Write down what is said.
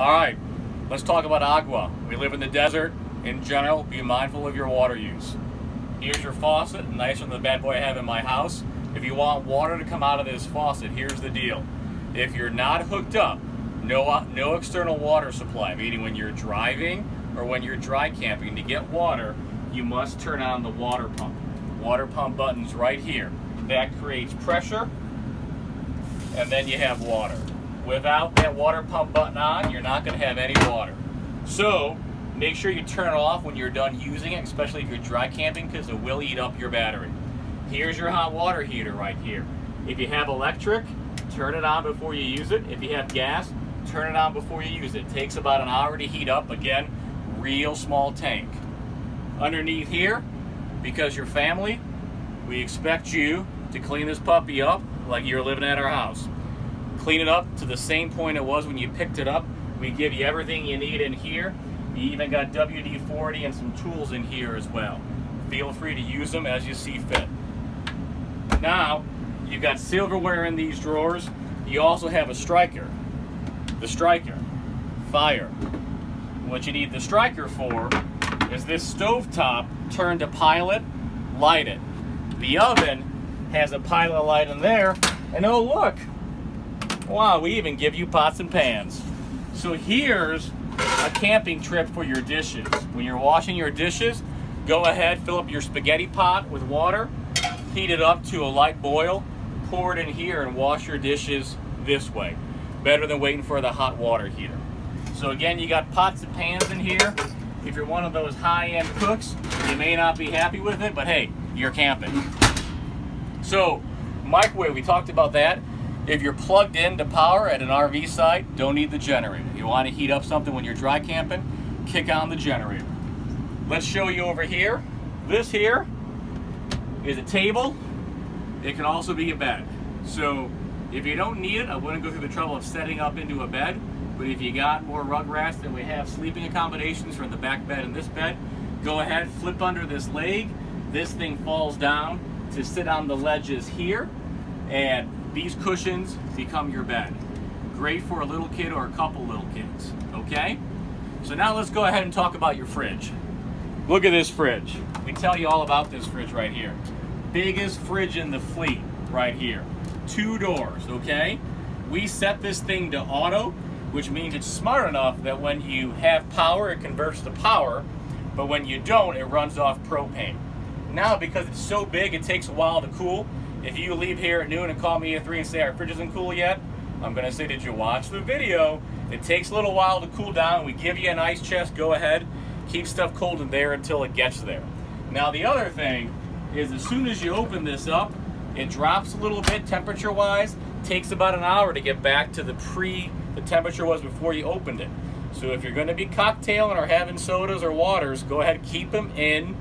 All right, let's talk about agua. We live in the desert. In general, be mindful of your water use. Here's your faucet, nicer than the bad boy I have in my house. If you want water to come out of this faucet, here's the deal. If you're not hooked up, no external water supply, meaning when you're driving or when you're dry camping, to get water, you must turn on the water pump. Water pump button's right here. That creates pressure, and then you have water. Without that water pump button on, you're not going to have any water. So make sure you turn it off when you're done using it, especially if you're dry camping, because it will eat up your battery. Here's your hot water heater right here. If you have electric, turn it on before you use it. If you have gas, turn it on before you use it. It takes about an hour to heat up. Again, real small tank. Underneath here, because you're family, we expect you to clean this puppy up like you're living at our house. Clean it up to the same point it was when you picked it up. We give you everything you need in here. You even got WD-40 and some tools in here as well. Feel free to use them as you see fit. Now, you've got silverware in these drawers. You also have a striker. The striker, fire. What you need the striker for is this stovetop turned to pilot, light it. The oven has a pilot light in there, and oh look, wow, we even give you pots and pans. So here's a camping trip for your dishes. When you're washing your dishes, go ahead, fill up your spaghetti pot with water, heat it up to a light boil, pour it in here and wash your dishes this way. Better than waiting for the hot water heater. So again, you got pots and pans in here. If you're one of those high-end cooks, you may not be happy with it, but hey, you're camping. So, microwave, we talked about that. If you're plugged into power at an RV site, don't need the generator. You want to heat up something when you're dry camping, kick on the generator. Let's show you over here. This here is a table. It can also be a bed. So if you don't need it, I wouldn't go through the trouble of setting up into a bed. But if you got more rug rats than we have sleeping accommodations for the back bed and this bed, go ahead, flip under this leg. This thing falls down to sit on the ledges here, and these cushions become your bed. Great for a little kid or a couple little kids, okay? So now let's go ahead and talk about your fridge. Look at this fridge. We tell you all about this fridge right here. Biggest fridge in the fleet right here. 2 doors, okay? We set this thing to auto, which means it's smart enough that when you have power, it converts to power, but when you don't, it runs off propane. Now, because it's so big, it takes a while to cool. If you leave here at noon and call me at 3 and say our fridge isn't cool yet, I'm gonna say, did you watch the video? It takes a little while to cool down. We give you an ice chest, go ahead, keep stuff cold in there until it gets there. Now the other thing is, as soon as you open this up, it drops a little bit temperature-wise. Takes about an hour to get back to the temperature was before you opened it. So if you're gonna be cocktailing or having sodas or waters, go ahead, keep them in